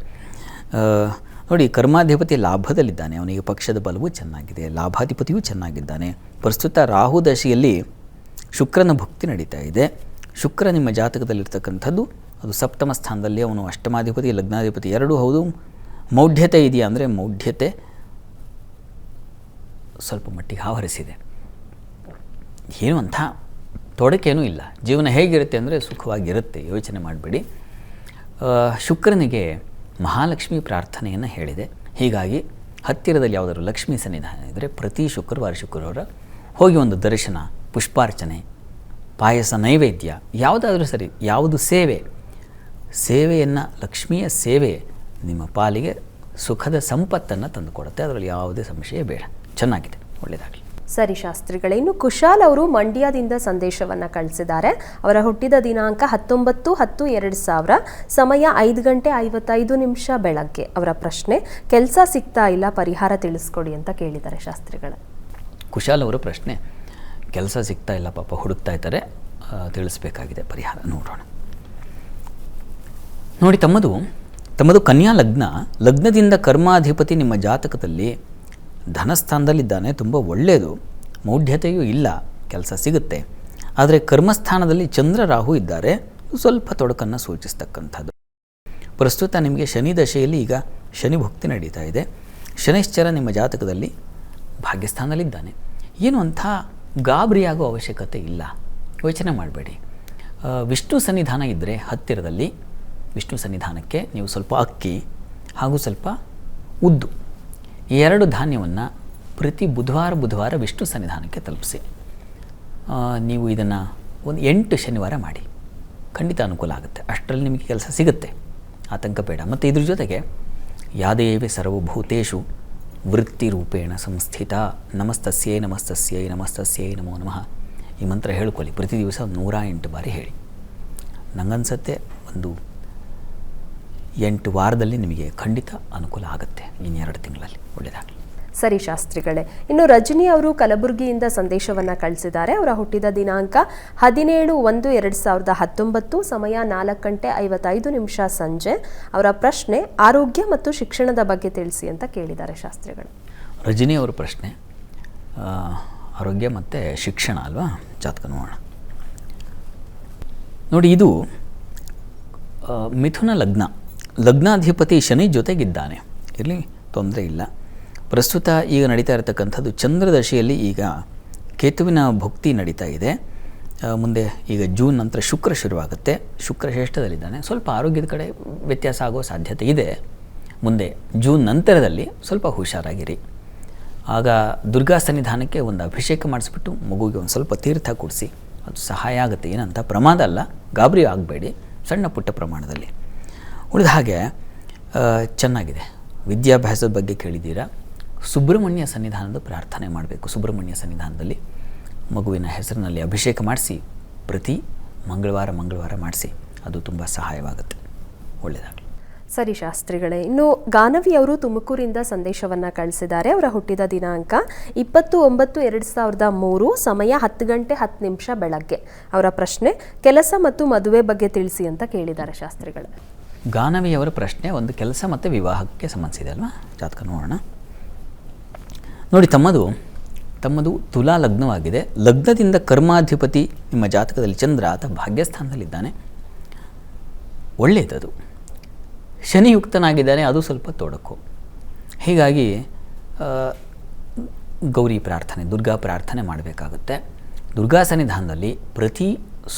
ನೋಡಿ, ಕರ್ಮಾಧಿಪತಿ ಲಾಭದಲ್ಲಿದ್ದಾನೆ, ಅವನಿಗೆ ಪಕ್ಷದ ಬಲವೂ ಚೆನ್ನಾಗಿದೆ, ಲಾಭಾಧಿಪತಿಯೂ ಚೆನ್ನಾಗಿದ್ದಾನೆ. ಪ್ರಸ್ತುತ ರಾಹು ದಶೆಯಲ್ಲಿ ಶುಕ್ರನ ಭುಕ್ತಿ ನಡೀತಾ ಇದೆ. ಶುಕ್ರ ನಿಮ್ಮ ಜಾತಕದಲ್ಲಿರ್ತಕ್ಕಂಥದ್ದು ಅದು ಸಪ್ತಮ ಸ್ಥಾನದಲ್ಲಿ, ಅವನು ಅಷ್ಟಮಾಧಿಪತಿ ಲಗ್ನಾಧಿಪತಿ ಎರಡೂ ಹೌದು. ಮೌಢ್ಯತೆ ಇದೆಯಾ ಅಂದರೆ ಮೌಢ್ಯತೆ ಸ್ವಲ್ಪ ಮಟ್ಟಿಗೆ ಆವರಿಸಿದೆ. ಏನು ಅಂಥ ತೊಡಕೇನೂ ಇಲ್ಲ. ಜೀವನ ಹೇಗಿರುತ್ತೆ ಅಂದರೆ ಸುಖವಾಗಿರುತ್ತೆ, ಯೋಚನೆ ಮಾಡಬೇಡಿ. ಶುಕ್ರನಿಗೆ ಮಹಾಲಕ್ಷ್ಮಿ ಪ್ರಾರ್ಥನೆಯನ್ನು ಹೇಳಿದೆ. ಹೀಗಾಗಿ ಹತ್ತಿರದಲ್ಲಿ ಯಾವುದಾದ್ರು ಲಕ್ಷ್ಮೀ ಸನ್ನಿಧಾನ ಇದ್ದರೆ ಪ್ರತಿ ಶುಕ್ರವಾರ ಹೋಗಿ ಒಂದು ದರ್ಶನ, ಪುಷ್ಪಾರ್ಚನೆ, ಪಾಯಸ, ನೈವೇದ್ಯ ಯಾವುದಾದ್ರೂ ಸರಿ, ಯಾವುದು ಸೇವೆಯನ್ನು, ಲಕ್ಷ್ಮಿಯ ಸೇವೆ ನಿಮ್ಮ ಪಾಲಿಗೆ ಸುಖದ ಸಂಪತ್ತನ್ನು ತಂದುಕೊಡುತ್ತೆ. ಅದರಲ್ಲಿ ಯಾವುದೇ ಸಂಶಯ ಬೇಡ. ಚೆನ್ನಾಗಿದೆ, ಒಳ್ಳೆಯದಾಗಲಿ. ಸರಿ ಶಾಸ್ತ್ರಿಗಳೇ, ಇನ್ನು ಕುಶಾಲ್ ಅವರು ಮಂಡ್ಯದಿಂದ ಸಂದೇಶವನ್ನು ಕಳಿಸಿದ್ದಾರೆ. ಅವರ ಹುಟ್ಟಿದ ದಿನಾಂಕ 19/10/2000, ಸಮಯ 5:55 ಬೆಳಗ್ಗೆ. ಅವರ ಪ್ರಶ್ನೆ, ಕೆಲಸ ಸಿಗ್ತಾ ಇಲ್ಲ, ಪರಿಹಾರ ತಿಳಿಸ್ಕೊಡಿ ಅಂತ ಕೇಳಿದ್ದಾರೆ ಶಾಸ್ತ್ರಿಗಳು. ಕುಶಾಲ್ ಅವರ ಪ್ರಶ್ನೆ, ಕೆಲಸ ಸಿಗ್ತಾ ಇಲ್ಲ, ಪಾಪ ಹುಡುಕ್ತಾ ಇದ್ದಾರೆ, ತಿಳಿಸ್ಬೇಕಾಗಿದೆ, ಪರಿಹಾರ ನೋಡೋಣ. ನೋಡಿ, ತಮ್ಮದು ಕನ್ಯಾ ಲಗ್ನದಿಂದ ಕರ್ಮಾಧಿಪತಿ ನಿಮ್ಮ ಜಾತಕದಲ್ಲಿ ಧನಸ್ಥಾನದಲ್ಲಿದ್ದಾನೆ, ತುಂಬ ಒಳ್ಳೆಯದು, ಮೌಢ್ಯತೆಯೂ ಇಲ್ಲ, ಕೆಲಸ ಸಿಗುತ್ತೆ. ಆದರೆ ಕರ್ಮಸ್ಥಾನದಲ್ಲಿ ಚಂದ್ರ ರಾಹು ಇದ್ದಾರೆ, ಸ್ವಲ್ಪ ತೊಡಕನ್ನು ಸೂಚಿಸ್ತಕ್ಕಂಥದ್ದು. ಪ್ರಸ್ತುತ ನಿಮಗೆ ಶನಿ ದಶೆಯಲ್ಲಿ ಈಗ ಶನಿ ಭುಕ್ತಿ ನಡೀತಾ ಇದೆ. ಶನಿಶ್ಚರ ನಿಮ್ಮ ಜಾತಕದಲ್ಲಿ ಭಾಗ್ಯಸ್ಥಾನದಲ್ಲಿದ್ದಾನೆ. ಏನು ಅಂಥ ಗಾಬರಿಯಾಗೋ ಅವಶ್ಯಕತೆ ಇಲ್ಲ, ಯೋಚನೆ ಮಾಡಬೇಡಿ. ವಿಷ್ಣು ಸನ್ನಿಧಾನ ಇದ್ದರೆ ಹತ್ತಿರದಲ್ಲಿ ವಿಷ್ಣು ಸನ್ನಿಧಾನಕ್ಕೆ ನೀವು ಸ್ವಲ್ಪ ಅಕ್ಕಿ ಹಾಗೂ ಸ್ವಲ್ಪ ಉದ್ದು, ಈ 2 ಧಾನ್ಯವನ್ನು ಪ್ರತಿ ಬುಧವಾರ ವಿಷ್ಣು ಸನ್ನಿಧಾನಕ್ಕೆ ತಲುಪಿಸಿ. ನೀವು ಇದನ್ನು ಒಂದು 8 ಶನಿವಾರ ಮಾಡಿ, ಖಂಡಿತ ಅನುಕೂಲ ಆಗುತ್ತೆ. ಅಷ್ಟರಲ್ಲಿ ನಿಮಗೆ ಕೆಲಸ ಸಿಗುತ್ತೆ, ಆತಂಕ ಬೇಡ. ಮತ್ತು ಇದ್ರ ಜೊತೆಗೆ ಯಾದೇವಿ ಸರ್ವಭೂತೇಷು ವೃತ್ತಿರೂಪೇಣ ಸಂಸ್ಥಿತ ನಮಸ್ತಸ್ಯೈ ನಮಸ್ತಸ್ಯೈ ನಮಸ್ತಸ್ಯೈ ನಮೋ ನಮಃ ಈ ಮಂತ್ರ ಹೇಳ್ಕೊಳ್ಳಿ. ಪ್ರತಿ ದಿವಸ 108 ಬಾರಿ ಹೇಳಿ. ನನಗನ್ಸುತ್ತೆ ಒಂದು 8 ವಾರದಲ್ಲಿ ನಿಮಗೆ ಖಂಡಿತ ಅನುಕೂಲ ಆಗುತ್ತೆ. ಇನ್ನು 2 ತಿಂಗಳಲ್ಲಿ ಒಳ್ಳೆಯದಾಗಲಿ. ಸರಿ ಶಾಸ್ತ್ರಿಗಳೇ, ಇನ್ನು ರಜನಿ ಅವರು ಕಲಬುರಗಿಯಿಂದ ಸಂದೇಶವನ್ನು ಕಳಿಸಿದ್ದಾರೆ. ಅವರ ಹುಟ್ಟಿದ ದಿನಾಂಕ 17/1/2019, ಸಮಯ 4:55 ಸಂಜೆ. ಅವರ ಪ್ರಶ್ನೆ, ಆರೋಗ್ಯ ಮತ್ತು ಶಿಕ್ಷಣದ ಬಗ್ಗೆ ತಿಳಿಸಿ ಅಂತ ಕೇಳಿದ್ದಾರೆ ಶಾಸ್ತ್ರಿಗಳು. ರಜನಿ ಅವರ ಪ್ರಶ್ನೆ, ಆರೋಗ್ಯ ಮತ್ತು ಶಿಕ್ಷಣ ಅಲ್ವಾ. ಜಾತಕ ನೋಡೋಣ. ನೋಡಿ, ಇದು ಮಿಥುನ ಲಗ್ನ, ಲಗ್ನಾಧಿಪತಿ ಶನಿ ಜೊತೆಗಿದ್ದಾನೆ. ಇಲ್ಲಿ ತೊಂದರೆ ಇಲ್ಲ. ಪ್ರಸ್ತುತ ಈಗ ನಡೀತಾ ಇರತಕ್ಕಂಥದ್ದು ಚಂದ್ರದಶೆಯಲ್ಲಿ ಈಗ ಕೇತುವಿನ ಭುಕ್ತಿ ನಡೀತಾ ಇದೆ. ಮುಂದೆ ಈಗ ಜೂನ್ ನಂತರ ಶುಕ್ರ ಶುರುವಾಗುತ್ತೆ. ಶುಕ್ರ ಶ್ರೇಷ್ಠದಲ್ಲಿದ್ದಾನೆ. ಸ್ವಲ್ಪ ಆರೋಗ್ಯದ ಕಡೆ ವ್ಯತ್ಯಾಸ ಆಗೋ ಸಾಧ್ಯತೆ ಇದೆ. ಮುಂದೆ ಜೂನ್ ನಂತರದಲ್ಲಿ ಸ್ವಲ್ಪ ಹುಷಾರಾಗಿರಿ. ಆಗ ದುರ್ಗಾ ಸನ್ನಿಧಾನಕ್ಕೆ ಒಂದು ಅಭಿಷೇಕ ಮಾಡಿಸ್ಬಿಟ್ಟು ಮಗುವಿಗೆ ಒಂದು ಸ್ವಲ್ಪ ತೀರ್ಥ ಕೊಡಿಸಿ, ಅದು ಸಹಾಯ ಆಗುತ್ತೆ. ಏನಂತ ಪ್ರಮಾದ ಅಲ್ಲ, ಗಾಬರಿ ಆಗಬೇಡಿ, ಸಣ್ಣ ಪುಟ್ಟ ಪ್ರಮಾಣದಲ್ಲಿ. ಉಳಿದ ಹಾಗೆ ಚೆನ್ನಾಗಿದೆ. ವಿದ್ಯಾಭ್ಯಾಸದ ಬಗ್ಗೆ ಕೇಳಿದ್ದೀರಾ. ಸುಬ್ರಹ್ಮಣ್ಯ ಸನ್ನಿಧಾನದ ಪ್ರಾರ್ಥನೆ ಮಾಡಬೇಕು. ಸುಬ್ರಹ್ಮಣ್ಯ ಸನ್ನಿಧಾನದಲ್ಲಿ ಮಗುವಿನ ಹೆಸರಿನಲ್ಲಿ ಅಭಿಷೇಕ ಮಾಡಿಸಿ ಪ್ರತಿ ಮಂಗಳವಾರ ಮಾಡಿಸಿ, ಅದು ತುಂಬ ಸಹಾಯವಾಗುತ್ತೆ. ಒಳ್ಳೆಯದಾಗಲಿ. ಸರಿ ಶಾಸ್ತ್ರಿಗಳೇ, ಇನ್ನು ಗಾನವಿ ಅವರು ತುಮಕೂರಿಂದ ಸಂದೇಶವನ್ನು ಕಳಿಸಿದ್ದಾರೆ. ಅವರ ಹುಟ್ಟಿದ ದಿನಾಂಕ 20/9/2003, ಸಮಯ 10 ಗಂಟೆ 10 ನಿಮಿಷ ಬೆಳಗ್ಗೆ. ಅವರ ಪ್ರಶ್ನೆ ಕೆಲಸ ಮತ್ತು ಮದುವೆ ಬಗ್ಗೆ ತಿಳಿಸಿ ಅಂತ ಕೇಳಿದ್ದಾರೆ ಶಾಸ್ತ್ರಿಗಳೇ. ಗಾನವಿಯವರ ಪ್ರಶ್ನೆ ಒಂದು ಕೆಲಸ ಮತ್ತು ವಿವಾಹಕ್ಕೆ ಸಂಬಂಧಿಸಿದೆ ಅಲ್ವಾ. ಜಾತಕ ನೋಡೋಣ. ನೋಡಿ, ತಮ್ಮದು ತುಲಾ ಲಗ್ನವಾಗಿದೆ. ಲಗ್ನದಿಂದ ಕರ್ಮಾಧಿಪತಿ ನಿಮ್ಮ ಜಾತಕದಲ್ಲಿ ಚಂದ್ರ, ಆತ ಭಾಗ್ಯಸ್ಥಾನದಲ್ಲಿದ್ದಾನೆ. ಒಳ್ಳೆಯದದು. ಶನಿಯುಕ್ತನಾಗಿದ್ದಾನೆ, ಅದು ಸ್ವಲ್ಪ ತೊಡಕು. ಹೀಗಾಗಿ ಗೌರಿ ಪ್ರಾರ್ಥನೆ, ದುರ್ಗಾ ಪ್ರಾರ್ಥನೆ ಮಾಡಬೇಕಾಗುತ್ತೆ. ದುರ್ಗಾ ಸನ್ನಿಧಾನದಲ್ಲಿ ಪ್ರತಿ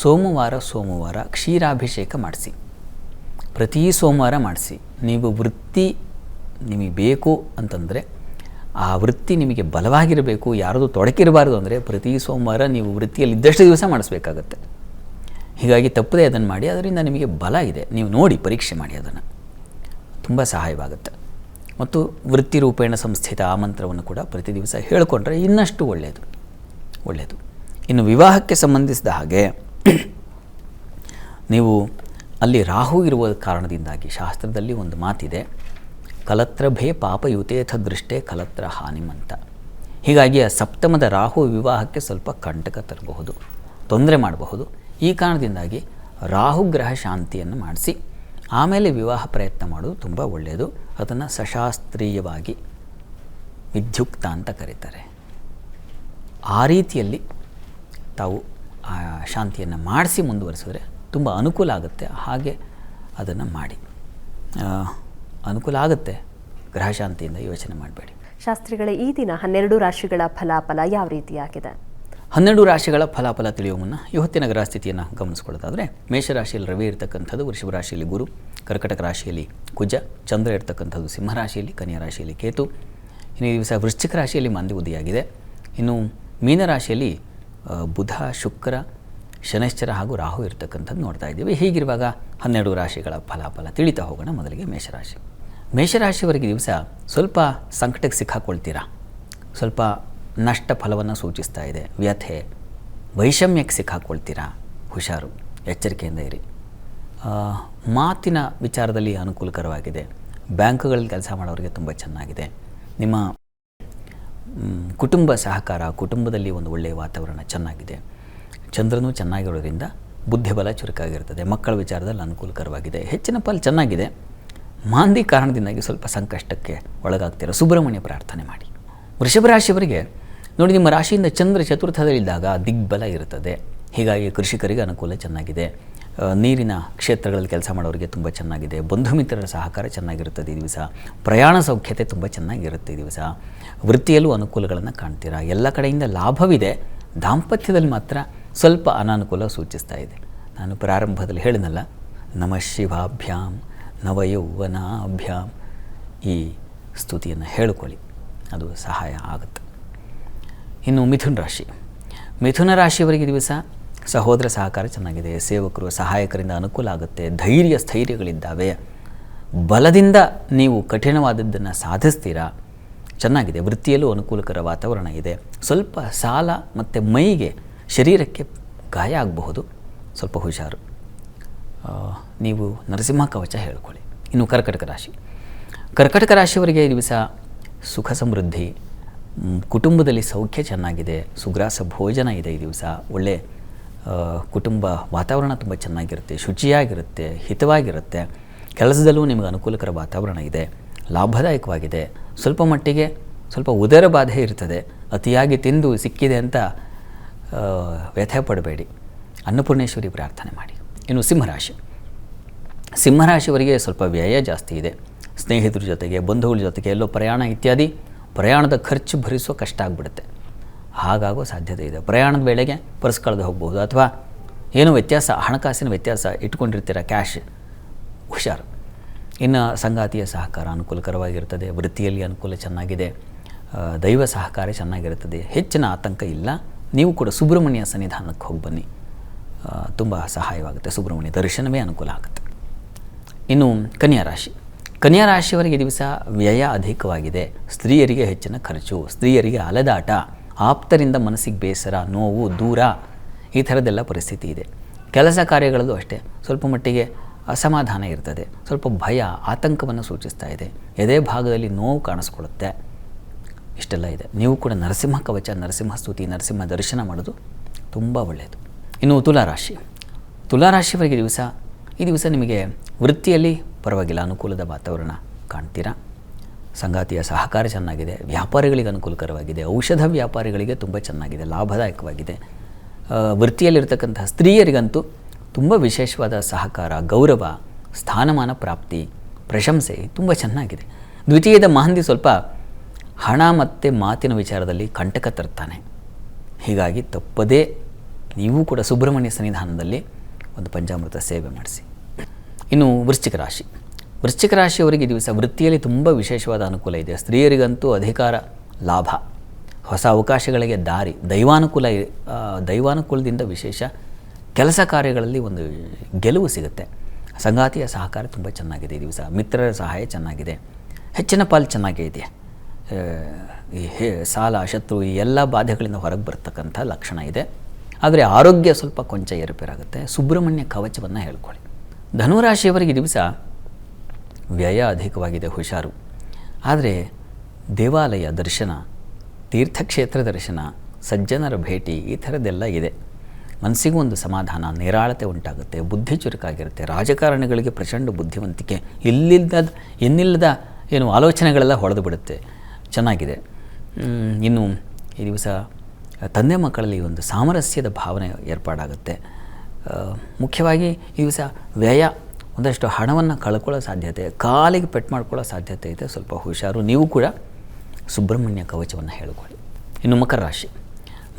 ಸೋಮವಾರ ಕ್ಷೀರಾಭಿಷೇಕ ಮಾಡಿಸಿ. ಪ್ರತಿ ಸೋಮವಾರ ಮಾಡಿಸಿ. ನೀವು ವೃತ್ತಿ ನಿಮಗೆ ಬೇಕು ಅಂತಂದರೆ, ಆ ವೃತ್ತಿ ನಿಮಗೆ ಬಲವಾಗಿರಬೇಕು, ಯಾರದು ತೊಡಕಿರಬಾರ್ದು ಅಂದರೆ ಪ್ರತಿ ಸೋಮವಾರ ನೀವು ವೃತ್ತಿಯಲ್ಲಿ ಇದ್ದಷ್ಟು ದಿವಸ ಮಾಡಿಸ್ಬೇಕಾಗತ್ತೆ. ಹೀಗಾಗಿ ತಪ್ಪದೇ ಅದನ್ನು ಮಾಡಿ. ಅದರಿಂದ ನಿಮಗೆ ಬಲ ಇದೆ. ನೀವು ನೋಡಿ ಪರೀಕ್ಷೆ ಮಾಡಿ, ಅದನ್ನು ತುಂಬ ಸಹಾಯವಾಗುತ್ತೆ. ಮತ್ತು ವೃತ್ತಿ ರೂಪೇಣ ಸಂಸ್ಥಿತ ಆ ಮಂತ್ರವನ್ನು ಕೂಡ ಪ್ರತಿ ದಿವಸ ಹೇಳಿಕೊಂಡ್ರೆ ಇನ್ನಷ್ಟು ಒಳ್ಳೆಯದು. ಇನ್ನು ವಿವಾಹಕ್ಕೆ ಸಂಬಂಧಿಸಿದ ಹಾಗೆ ನೀವು ಅಲ್ಲಿ ರಾಹು ಇರುವ ಕಾರಣದಿಂದಾಗಿ ಶಾಸ್ತ್ರದಲ್ಲಿ ಒಂದು ಮಾತಿದೆ, ಕಲತ್ರಭೇ ಪಾಪಯುತೇಥ ದೃಷ್ಟೇ ಕಲತ್ರ ಹಾನಿಂ ಅಂತ. ಹೀಗಾಗಿ ಆ ಸಪ್ತಮದ ರಾಹು ವಿವಾಹಕ್ಕೆ ಸ್ವಲ್ಪ ಕಂಟಕ ತರಬಹುದು, ತೊಂದರೆ ಮಾಡಬಹುದು. ಈ ಕಾರಣದಿಂದಾಗಿ ರಾಹುಗ್ರಹ ಶಾಂತಿಯನ್ನು ಮಾಡಿಸಿ ಆಮೇಲೆ ವಿವಾಹ ಪ್ರಯತ್ನ ಮಾಡೋದು ತುಂಬ ಒಳ್ಳೆಯದು. ಅದನ್ನು ಸಶಾಸ್ತ್ರೀಯವಾಗಿ ವಿದ್ಯುಕ್ತ ಅಂತ ಕರೀತಾರೆ. ಆ ರೀತಿಯಲ್ಲಿ ತಾವು ಆ ಶಾಂತಿಯನ್ನು ಮಾಡಿಸಿ ಮುಂದುವರಿಸಿದ್ರೆ ತುಂಬ ಅನುಕೂಲ ಆಗುತ್ತೆ. ಹಾಗೆ ಅದನ್ನು ಮಾಡಿ, ಅನುಕೂಲ ಆಗುತ್ತೆ. ಗ್ರಹ ಶಾಂತಿಯಿಂದ ಯೋಚನೆ ಮಾಡಬೇಡಿ. ಶಾಸ್ತ್ರಿಗಳೇ, ಈ ದಿನ 12 ರಾಶಿಗಳ ಫಲಾಫಲ ಯಾವ ರೀತಿಯಾಗಿದೆ? 12 ರಾಶಿಗಳ ಫಲಾಫಲ ತಿಳಿಯುವ ಮುನ್ನ ಇವತ್ತಿನ ಗ್ರಹ ಸ್ಥಿತಿಯನ್ನು ಗಮನಿಸ್ಕೊಳ್ಳೋದಾದರೆ, ಮೇಷರಾಶಿಯಲ್ಲಿ ರವಿ ಇರತಕ್ಕಂಥದ್ದು, ವೃಷಭ ರಾಶಿಯಲ್ಲಿ ಗುರು, ಕರ್ಕಟಕ ರಾಶಿಯಲ್ಲಿ ಕುಜ, ಚಂದ್ರ ಇರತಕ್ಕಂಥದ್ದು ಸಿಂಹ ರಾಶಿಯಲ್ಲಿ, ಕನ್ಯಾ ರಾಶಿಯಲ್ಲಿ ಕೇತು. ಇನ್ನು ಈ ದಿವಸ ವೃಶ್ಚಿಕ ರಾಶಿಯಲ್ಲಿ ಮಂದಿ ಉದಯಾಗಿದೆ. ಇನ್ನು ಮೀನರಾಶಿಯಲ್ಲಿ ಬುಧ, ಶುಕ್ರ, ಶನೈಶ್ಚರ ಹಾಗೂ ರಾಹು ಇರತಕ್ಕಂಥದ್ದು ನೋಡ್ತಾ ಇದ್ದೀವಿ. ಹೀಗಿರುವಾಗ 12 ರಾಶಿಗಳ ಫಲಾಫಲ ತಿಳಿತಾ ಹೋಗೋಣ. ಮೊದಲಿಗೆ ಮೇಷರಾಶಿಯವರೆಗೆ ದಿವಸ ಸ್ವಲ್ಪ ಸಂಕಟಕ್ಕೆ ಸಿಕ್ಕಾಕೊಳ್ತೀರಾ. ಸ್ವಲ್ಪ ನಷ್ಟ ಫಲವನ್ನು ಸೂಚಿಸ್ತಾ ಇದೆ. ವ್ಯಥೆ, ವೈಷಮ್ಯಕ್ಕೆ ಸಿಕ್ಕಾಕೊಳ್ತೀರಾ. ಹುಷಾರು, ಎಚ್ಚರಿಕೆಯಿಂದ ಇರಿ. ಮಾತಿನ ವಿಚಾರದಲ್ಲಿ ಅನುಕೂಲಕರವಾಗಿದೆ. ಬ್ಯಾಂಕ್ಗಳಲ್ಲಿ ಕೆಲಸ ಮಾಡೋರಿಗೆ ತುಂಬ ಚೆನ್ನಾಗಿದೆ. ನಿಮ್ಮ ಕುಟುಂಬ ಸಹಕಾರ, ಕುಟುಂಬದಲ್ಲಿ ಒಂದು ಒಳ್ಳೆಯ ವಾತಾವರಣ ಚೆನ್ನಾಗಿದೆ. ಚಂದ್ರನೂ ಚೆನ್ನಾಗಿರೋದ್ರಿಂದ ಬುದ್ಧಿಬಲ ಚುರುಕಾಗಿರ್ತದೆ. ಮಕ್ಕಳ ವಿಚಾರದಲ್ಲಿ ಅನುಕೂಲಕರವಾಗಿದೆ. ಹೆಚ್ಚಿನ ಫಲ ಚೆನ್ನಾಗಿದೆ. ಮಾಂದಿ ಕಾರಣದಿಂದಾಗಿ ಸ್ವಲ್ಪ ಸಂಕಷ್ಟಕ್ಕೆ ಒಳಗಾಗ್ತೀರ. ಸುಬ್ರಹ್ಮಣ್ಯ ಪ್ರಾರ್ಥನೆ ಮಾಡಿ. ವೃಷಭ ರಾಶಿಯವರಿಗೆ ನೋಡಿ, ನಿಮ್ಮ ರಾಶಿಯಿಂದ ಚಂದ್ರ ಚತುರ್ಥದಲ್ಲಿದ್ದಾಗ ದಿಗ್ಬಲ ಇರುತ್ತದೆ. ಹೀಗಾಗಿ ಕೃಷಿಕರಿಗೆ ಅನುಕೂಲ ಚೆನ್ನಾಗಿದೆ. ನೀರಿನ ಕ್ಷೇತ್ರಗಳಲ್ಲಿ ಕೆಲಸ ಮಾಡೋರಿಗೆ ತುಂಬ ಚೆನ್ನಾಗಿದೆ. ಬಂಧು ಮಿತ್ರರ ಸಹಕಾರ ಚೆನ್ನಾಗಿರುತ್ತದೆ ಈ ದಿವಸ. ಪ್ರಯಾಣ ಸೌಖ್ಯತೆ ತುಂಬ ಚೆನ್ನಾಗಿರುತ್ತೆ ಈ ದಿವಸ. ವೃತ್ತಿಯಲ್ಲೂ ಅನುಕೂಲಗಳನ್ನು ಕಾಣ್ತೀರಾ. ಎಲ್ಲ ಕಡೆಯಿಂದ ಲಾಭವಿದೆ. ದಾಂಪತ್ಯದಲ್ಲಿ ಮಾತ್ರ ಸ್ವಲ್ಪ ಅನಾನುಕೂಲ ಸೂಚಿಸ್ತಾ ಇದೆ. ನಾನು ಪ್ರಾರಂಭದಲ್ಲಿ ಹೇಳಿದ್ನಲ್ಲ, ನಮಃ ಶಿವಾಭ್ಯಾಂ ನವಯೌವನಾಭ್ಯಾಂ, ಈ ಸ್ತುತಿಯನ್ನು ಹೇಳಿಕೊಳ್ಳಿ, ಅದು ಸಹಾಯ ಆಗುತ್ತೆ. ಇನ್ನು ಮಿಥುನ ರಾಶಿಯವರಿಗೆ ದಿವಸ ಸಹೋದರ ಸಹಕಾರ ಚೆನ್ನಾಗಿದೆ. ಸೇವಕರು, ಸಹಾಯಕರಿಂದ ಅನುಕೂಲ ಆಗುತ್ತೆ. ಧೈರ್ಯ ಸ್ಥೈರ್ಯಗಳಿದ್ದಾವೆ. ಬಲದಿಂದ ನೀವು ಕಠಿಣವಾದದ್ದನ್ನು ಸಾಧಿಸ್ತೀರಾ. ಚೆನ್ನಾಗಿದೆ. ವೃತ್ತಿಯಲ್ಲೂ ಅನುಕೂಲಕರ ವಾತಾವರಣ ಇದೆ. ಸ್ವಲ್ಪ ಸಾಲ ಮತ್ತು ಮೈಗೆ, ಶರೀರಕ್ಕೆ ಗಾಯ ಆಗಬಹುದು. ಸ್ವಲ್ಪ ಹುಷಾರು. ನೀವು ನರಸಿಂಹ ಕವಚ ಹೇಳ್ಕೊಳ್ಳಿ. ಇನ್ನು ಕರ್ಕಟಕ ರಾಶಿಯವರಿಗೆ ಈ ದಿವಸ ಸುಖ ಸಮೃದ್ಧಿ, ಕುಟುಂಬದಲ್ಲಿ ಸೌಖ್ಯ ಚೆನ್ನಾಗಿದೆ. ಸುಗ್ರಾಸ ಭೋಜನ ಇದೆ ಈ ದಿವಸ. ಒಳ್ಳೆ ಕುಟುಂಬ ವಾತಾವರಣ ತುಂಬ ಚೆನ್ನಾಗಿರುತ್ತೆ, ಶುಚಿಯಾಗಿರುತ್ತೆ, ಹಿತವಾಗಿರುತ್ತೆ. ಕೆಲಸದಲ್ಲೂ ನಿಮಗೆ ಅನುಕೂಲಕರ ವಾತಾವರಣ ಇದೆ. ಲಾಭದಾಯಕವಾಗಿದೆ. ಸ್ವಲ್ಪ ಮಟ್ಟಿಗೆ ಸ್ವಲ್ಪ ಉದರ ಬಾಧೆ ಇರ್ತದೆ. ಅತಿಯಾಗಿ ತಿಂದು ಸಿಕ್ಕಿದೆ ಅಂತ ವ್ಯಥೆ ಪಡಬೇಡಿ. ಅನ್ನಪೂರ್ಣೇಶ್ವರಿ ಪ್ರಾರ್ಥನೆ ಮಾಡಿ. ಇನ್ನು ಸಿಂಹರಾಶಿ. ಸಿಂಹರಾಶಿಯವರಿಗೆ ಸ್ವಲ್ಪ ವ್ಯಯ ಜಾಸ್ತಿ ಇದೆ. ಸ್ನೇಹಿತರ ಜೊತೆಗೆ, ಬಂಧುಗಳ ಜೊತೆಗೆ ಎಲ್ಲೋ ಪ್ರಯಾಣ ಇತ್ಯಾದಿ ಪ್ರಯಾಣದ ಖರ್ಚು ಭರಿಸೋ ಕಷ್ಟ ಆಗಿಬಿಡುತ್ತೆ. ಹಾಗಾಗೋ ಸಾಧ್ಯತೆ ಇದೆ. ಪ್ರಯಾಣದ ವೇಳೆಗೆ ಪರ್ಸ್ ಕಳೆದು ಹೋಗ್ಬೋದು, ಅಥವಾ ಏನೋ ವ್ಯತ್ಯಾಸ, ಹಣಕಾಸಿನ ವ್ಯತ್ಯಾಸ ಇಟ್ಕೊಂಡಿರ್ತೀರ, ಕ್ಯಾಶ್, ಹುಷಾರು. ಇನ್ನು ಸಂಗಾತಿಯ ಸಹಕಾರ ಅನುಕೂಲಕರವಾಗಿರ್ತದೆ. ವೃತ್ತಿಯಲ್ಲಿ ಅನುಕೂಲ ಚೆನ್ನಾಗಿದೆ. ದೈವ ಸಹಕಾರ ಚೆನ್ನಾಗಿರುತ್ತದೆ. ಹೆಚ್ಚಿನ ಆತಂಕ ಇಲ್ಲ. ನೀವು ಕೂಡ ಸುಬ್ರಹ್ಮಣ್ಯ ಸನ್ನಿಧಾನಕ್ಕೆ ಹೋಗಿ ಬನ್ನಿ, ತುಂಬ ಸಹಾಯವಾಗುತ್ತೆ. ಸುಬ್ರಹ್ಮಣ್ಯ ದರ್ಶನವೇ ಅನುಕೂಲ ಆಗುತ್ತೆ. ಇನ್ನು ಕನ್ಯಾ ರಾಶಿ. ಕನ್ಯಾ ರಾಶಿಯವರಿಗೆ ದಿವಸ ವ್ಯಯ ಅಧಿಕವಾಗಿದೆ. ಸ್ತ್ರೀಯರಿಗೆ ಹೆಚ್ಚಿನ ಖರ್ಚು, ಸ್ತ್ರೀಯರಿಗೆ ಅಲೆದಾಟ, ಆಪ್ತರಿಂದ ಮನಸ್ಸಿಗೆ ಬೇಸರ, ನೋವು, ದೂರ, ಈ ಥರದ್ದೆಲ್ಲ ಪರಿಸ್ಥಿತಿ ಇದೆ. ಕೆಲಸ ಕಾರ್ಯಗಳಲ್ಲೂ ಅಷ್ಟೇ ಸ್ವಲ್ಪ ಮಟ್ಟಿಗೆ ಅಸಮಾಧಾನ ಇರ್ತದೆ. ಸ್ವಲ್ಪ ಭಯ, ಆತಂಕವನ್ನು ಸೂಚಿಸ್ತಾ ಇದೆ. ಎದೆ ಭಾಗದಲ್ಲಿ ನೋವು ಕಾಣಿಸ್ಕೊಳ್ಳುತ್ತೆ. ಇಷ್ಟೆಲ್ಲ ಇದೆ. ನೀವು ಕೂಡ ನರಸಿಂಹ ಕವಚ, ನರಸಿಂಹ ಸ್ತುತಿ, ನರಸಿಂಹ ದರ್ಶನ ಮಾಡೋದು ತುಂಬ ಒಳ್ಳೆಯದು. ಇನ್ನು ತುಲಾರಾಶಿ. ತುಲಾರಾಶಿಯವರಿಗೆ ಈ ದಿವಸ ನಿಮಗೆ ವೃತ್ತಿಯಲ್ಲಿ ಪರವಾಗಿಲ್ಲ, ಅನುಕೂಲದ ವಾತಾವರಣ ಕಾಣ್ತೀರಾ. ಸಂಗಾತಿಯ ಸಹಕಾರ ಚೆನ್ನಾಗಿದೆ. ವ್ಯಾಪಾರಿಗಳಿಗೆ ಅನುಕೂಲಕರವಾಗಿದೆ. ಔಷಧ ವ್ಯಾಪಾರಿಗಳಿಗೆ ತುಂಬ ಚೆನ್ನಾಗಿದೆ, ಲಾಭದಾಯಕವಾಗಿದೆ. ವೃತ್ತಿಯಲ್ಲಿರ್ತಕ್ಕಂತಹ ಸ್ತ್ರೀಯರಿಗಂತೂ ತುಂಬ ವಿಶೇಷವಾದ ಸಹಕಾರ, ಗೌರವ, ಸ್ಥಾನಮಾನ ಪ್ರಾಪ್ತಿ, ಪ್ರಶಂಸೆ ತುಂಬ ಚೆನ್ನಾಗಿದೆ. ದ್ವಿತೀಯದ ಮಹಂದಿ ಸ್ವಲ್ಪ ಹಣ ಮತ್ತು ಮಾತಿನ ವಿಚಾರದಲ್ಲಿ ಕಂಟಕ ತರ್ತಾನೆ. ಹೀಗಾಗಿ ತಪ್ಪದೇ ನೀವು ಕೂಡ ಸುಬ್ರಹ್ಮಣ್ಯ ಸನ್ನಿಧಾನದಲ್ಲಿ ಒಂದು ಪಂಚಾಮೃತ ಸೇವೆ ಮಾಡಿಸಿ. ಇನ್ನು ವೃಶ್ಚಿಕ ರಾಶಿ. ವೃಶ್ಚಿಕ ರಾಶಿಯವರಿಗೆ ದಿವಸ ವೃತ್ತಿಯಲ್ಲಿ ತುಂಬ ವಿಶೇಷವಾದ ಅನುಕೂಲ ಇದೆ. ಸ್ತ್ರೀಯರಿಗಂತೂ ಅಧಿಕಾರ, ಲಾಭ, ಹೊಸ ಅವಕಾಶಗಳಿಗೆ ದಾರಿ, ದೈವಾನುಕೂಲದಿಂದ ವಿಶೇಷ ಕೆಲಸ ಕಾರ್ಯಗಳಲ್ಲಿ ಒಂದು ಗೆಲುವು ಸಿಗುತ್ತೆ. ಸಂಗಾತಿಯ ಸಹಕಾರ ತುಂಬ ಚೆನ್ನಾಗಿದೆ ಈ ದಿವಸ. ಮಿತ್ರರ ಸಹಾಯ ಚೆನ್ನಾಗಿದೆ. ಹೆಚ್ಚಿನ ಪಾಲು ಚೆನ್ನಾಗೇ ಇದೆ. ಈ ಸಾಲ, ಶತ್ರು, ಈ ಎಲ್ಲ ಬಾಧೆಗಳಿಂದ ಹೊರಗೆ ಬರ್ತಕ್ಕಂಥ ಲಕ್ಷಣ ಇದೆ. ಆದರೆ ಆರೋಗ್ಯ ಸ್ವಲ್ಪ ಕೊಂಚ ಏರುಪೇರಾಗುತ್ತೆ. ಸುಬ್ರಹ್ಮಣ್ಯ ಕವಚವನ್ನು ಹೇಳ್ಕೊಳ್ಳಿ. ಧನುರಾಶಿಯವರಿಗೆ ದಿವಸ ವ್ಯಯ ಅಧಿಕವಾಗಿದೆ, ಹುಷಾರು. ಆದರೆ ದೇವಾಲಯ ದರ್ಶನ, ತೀರ್ಥಕ್ಷೇತ್ರ ದರ್ಶನ, ಸಜ್ಜನರ ಭೇಟಿ, ಈ ಥರದ್ದೆಲ್ಲ ಇದೆ. ಮನಸ್ಸಿಗೂ ಒಂದು ಸಮಾಧಾನ, ನಿರಾಳತೆ ಉಂಟಾಗುತ್ತೆ. ಬುದ್ಧಿ ಚುರುಕಾಗಿರುತ್ತೆ. ರಾಜಕಾರಣಿಗಳಿಗೆ ಪ್ರಚಂಡ ಬುದ್ಧಿವಂತಿಕೆ, ಇನ್ನಿಲ್ಲದ ಆಲೋಚನೆಗಳೆಲ್ಲ ಹೊಡೆದು ಬಿಡುತ್ತೆ. ಚೆನ್ನಾಗಿದೆ. ಇನ್ನು ಈ ದಿವಸ ತಂದೆ ಮಕ್ಕಳಲ್ಲಿ ಒಂದು ಸಾಮರಸ್ಯದ ಭಾವನೆ ಏರ್ಪಾಡಾಗುತ್ತೆ. ಮುಖ್ಯವಾಗಿ ಈ ದಿವಸ ವ್ಯಯ, ಒಂದಷ್ಟು ಹಣವನ್ನು ಕಳ್ಕೊಳ್ಳೋ ಸಾಧ್ಯತೆ, ಕಾಲಿಗೆ ಪೆಟ್ಟು ಮಾಡ್ಕೊಳ್ಳೋ ಸಾಧ್ಯತೆ ಇದೆ. ಸ್ವಲ್ಪ ಹುಷಾರು. ನೀವು ಕೂಡ ಸುಬ್ರಹ್ಮಣ್ಯ ಕವಚವನ್ನು ಹೇಳಿಕೊಳ್ಳಿ. ಇನ್ನು ಮಕರ ರಾಶಿ.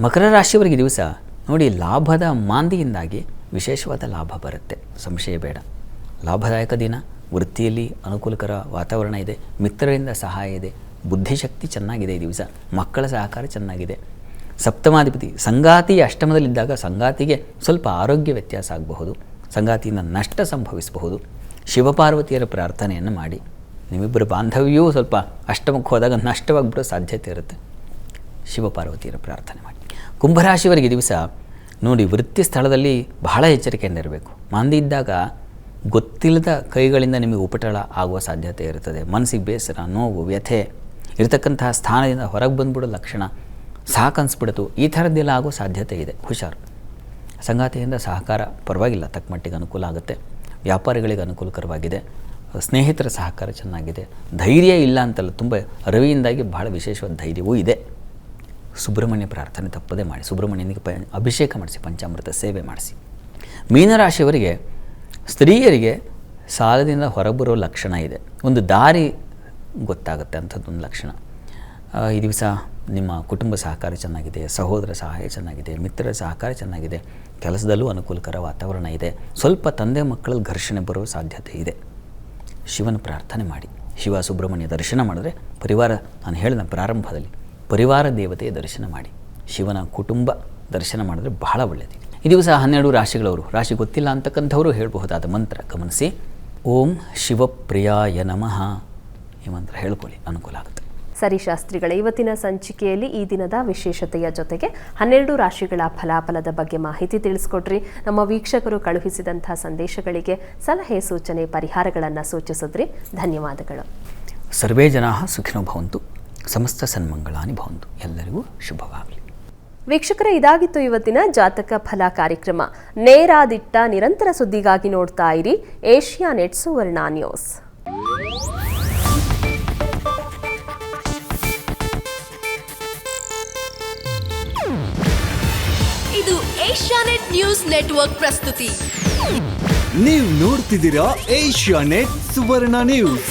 ಮಕರ ರಾಶಿಯವರಿಗೆ ದಿವಸ ನೋಡಿ, ಲಾಭದ ಮಾಂದಿಯಿಂದಾಗಿ ವಿಶೇಷವಾದ ಲಾಭ ಬರುತ್ತೆ, ಸಂಶಯ ಬೇಡ. ಲಾಭದಾಯಕ ದಿನ. ವೃತ್ತಿಯಲ್ಲಿ ಅನುಕೂಲಕರ ವಾತಾವರಣ ಇದೆ. ಮಿತ್ರರಿಂದ ಸಹಾಯ ಇದೆ. ಬುದ್ಧಿಶಕ್ತಿ ಚೆನ್ನಾಗಿದೆ ಈ ದಿವಸ. ಮಕ್ಕಳ ಸಹಕಾರ ಚೆನ್ನಾಗಿದೆ. ಸಪ್ತಮಾಧಿಪತಿ ಸಂಗಾತಿ ಅಷ್ಟಮದಲ್ಲಿದ್ದಾಗ ಸಂಗಾತಿಗೆ ಸ್ವಲ್ಪ ಆರೋಗ್ಯ ವ್ಯತ್ಯಾಸ ಆಗಬಹುದು. ಸಂಗಾತಿಯಿಂದ ನಷ್ಟ ಸಂಭವಿಸಬಹುದು. ಶಿವಪಾರ್ವತಿಯರ ಪ್ರಾರ್ಥನೆಯನ್ನು ಮಾಡಿ. ನಿಮ್ಮಿಬ್ಬರ ಬಾಂಧವ್ಯವೂ ಸ್ವಲ್ಪ ಅಷ್ಟಮಕ್ಕೆ ಹೋದಾಗ ನಷ್ಟವಾಗಿಬಿಡೋ ಸಾಧ್ಯತೆ ಇರುತ್ತೆ. ಶಿವಪಾರ್ವತಿಯರ ಪ್ರಾರ್ಥನೆ ಮಾಡಿ. ಕುಂಭರಾಶಿಯವರಿಗೆ ದಿವಸ ನೋಡಿ, ವೃತ್ತಿ ಸ್ಥಳದಲ್ಲಿ ಬಹಳ ಎಚ್ಚರಿಕೆಯಿಂದ ಇರಬೇಕು. ಮಾಂದಿ ಇದ್ದಾಗ ಗೊತ್ತಿಲ್ಲದ ಕೈಗಳಿಂದ ನಿಮಗೆ ಉಪಟಳ ಆಗುವ ಸಾಧ್ಯತೆ ಇರುತ್ತದೆ. ಮನಸ್ಸಿಗೆ ಬೇಸರ, ನೋವು, ವ್ಯಥೆ, ಇರತಕ್ಕಂತಹ ಸ್ಥಾನದಿಂದ ಹೊರಗೆ ಬಂದುಬಿಡೋ ಲಕ್ಷಣ, ಸಾಕನ್ಸ್ಬಿಡ್ತು, ಈ ಥರದ್ದೆಲ್ಲ ಆಗೋ ಸಾಧ್ಯತೆ ಇದೆ. ಹುಷಾರು. ಸಂಗಾತಿಯಿಂದ ಸಹಕಾರ ಪರವಾಗಿಲ್ಲ, ತಕ್ಕ ಮಟ್ಟಿಗೆ ಅನುಕೂಲ ಆಗುತ್ತೆ. ವ್ಯಾಪಾರಿಗಳಿಗೆ ಅನುಕೂಲಕರವಾಗಿದೆ. ಸ್ನೇಹಿತರ ಸಹಕಾರ ಚೆನ್ನಾಗಿದೆ. ಧೈರ್ಯ ಇಲ್ಲ ಅಂತಲ್ಲ, ತುಂಬ ರವಿಯಿಂದಾಗಿ ಬಹಳ ವಿಶೇಷವಾದ ಧೈರ್ಯವೂ ಇದೆ. ಸುಬ್ರಹ್ಮಣ್ಯ ಪ್ರಾರ್ಥನೆ ತಪ್ಪದೇ ಮಾಡಿ. ಸುಬ್ರಹ್ಮಣ್ಯನಿಗೆ ಅಭಿಷೇಕ ಮಾಡಿಸಿ, ಪಂಚಾಮೃತ ಸೇವೆ ಮಾಡಿಸಿ. ಮೀನರಾಶಿಯವರಿಗೆ ಸ್ತ್ರೀಯರಿಗೆ ಸಾಲದಿಂದ ಹೊರಬರೋ ಲಕ್ಷಣ ಇದೆ. ಒಂದು ದಾರಿ ಗೊತ್ತಾಗುತ್ತೆ ಅಂಥದ್ದೊಂದು ಲಕ್ಷಣ. ಈ ದಿವಸ ನಿಮ್ಮ ಕುಟುಂಬ ಸಹಕಾರ ಚೆನ್ನಾಗಿದೆ. ಸಹೋದರ ಸಹಾಯ ಚೆನ್ನಾಗಿದೆ. ಮಿತ್ರರ ಸಹಕಾರ ಚೆನ್ನಾಗಿದೆ. ಕೆಲಸದಲ್ಲೂ ಅನುಕೂಲಕರ ವಾತಾವರಣ ಇದೆ. ಸ್ವಲ್ಪ ತಂದೆ ಮಕ್ಕಳಲ್ಲಿ ಘರ್ಷಣೆ ಬರೋ ಸಾಧ್ಯತೆ ಇದೆ. ಶಿವನ ಪ್ರಾರ್ಥನೆ ಮಾಡಿ. ಶಿವ ಸುಬ್ರಹ್ಮಣ್ಯ ದರ್ಶನ ಮಾಡಿದ್ರೆ ಪರಿವಾರ, ನಾನು ಹೇಳಿದ ಪ್ರಾರಂಭದಲ್ಲಿ, ಪರಿವಾರ ದೇವತೆಯ ದರ್ಶನ ಮಾಡಿ. ಶಿವನ ಕುಟುಂಬ ದರ್ಶನ ಮಾಡಿದ್ರೆ ಬಹಳ ಒಳ್ಳೆಯದು. ಈ ದಿವಸ 12 ರಾಶಿಗಳವರು, ರಾಶಿ ಗೊತ್ತಿಲ್ಲ ಅಂತಕ್ಕಂಥವರು ಹೇಳಬಹುದಾದ ಮಂತ್ರ ಗಮನಿಸಿ. ಓಂ ಶಿವಪ್ರಿಯಾಯ ನಮಃ ಈ ಮಂತ್ರ ಹೇಳ್ಕೊಳ್ಳಿ, ಅನುಕೂಲ ಆಗುತ್ತೆ. ಸರಿ ಶಾಸ್ತ್ರಿಗಳೇ, ಇವತ್ತಿನ ಸಂಚಿಕೆಯಲ್ಲಿ ಈ ದಿನದ ವಿಶೇಷತೆಯ ಜೊತೆಗೆ 12 ರಾಶಿಗಳ ಫಲಾಫಲದ ಬಗ್ಗೆ ಮಾಹಿತಿ ತಿಳಿಸ್ಕೊಟ್ರಿ. ನಮ್ಮ ವೀಕ್ಷಕರು ಕಳುಹಿಸಿದಂಥ ಸಂದೇಶಗಳಿಗೆ ಸಲಹೆ, ಸೂಚನೆ, ಪರಿಹಾರಗಳನ್ನು ಸೂಚಿಸಿದ್ರಿ. ಧನ್ಯವಾದಗಳು. ಸರ್ವೇ ಜನಾಃ ಸುಖಿನೋ ಭವಂತು, ಸಮಸ್ತ ಸನ್ಮಂಗಳಾನಿ ಭವಂತು. ಎಲ್ಲರಿಗೂ ಶುಭವಾಗಲಿ. ವೀಕ್ಷಕರೇ, ಇದಾಗಿತ್ತು ಇವತ್ತಿನ ಜಾತಕ ಫಲ ಕಾರ್ಯಕ್ರಮ. ನೇರಾದಿಟ್ಟ ನಿರಂತರ ಸುದ್ದಿಗಾಗಿ ನೋಡ್ತಾ ಇರಿ ಏಷ್ಯಾನೆಟ್ ಸುವರ್ಣ ನ್ಯೂಸ್. ಏಷ್ಯಾನೆಟ್ ನ್ಯೂಸ್ ನೆಟ್ವರ್ಕ್ ಪ್ರಸ್ತುತಿ. ನೀವು ನೋಡ್ತಿದ್ದೀರಾ ಏಷ್ಯಾನೆಟ್ ಸುವರ್ಣ ನ್ಯೂಸ್.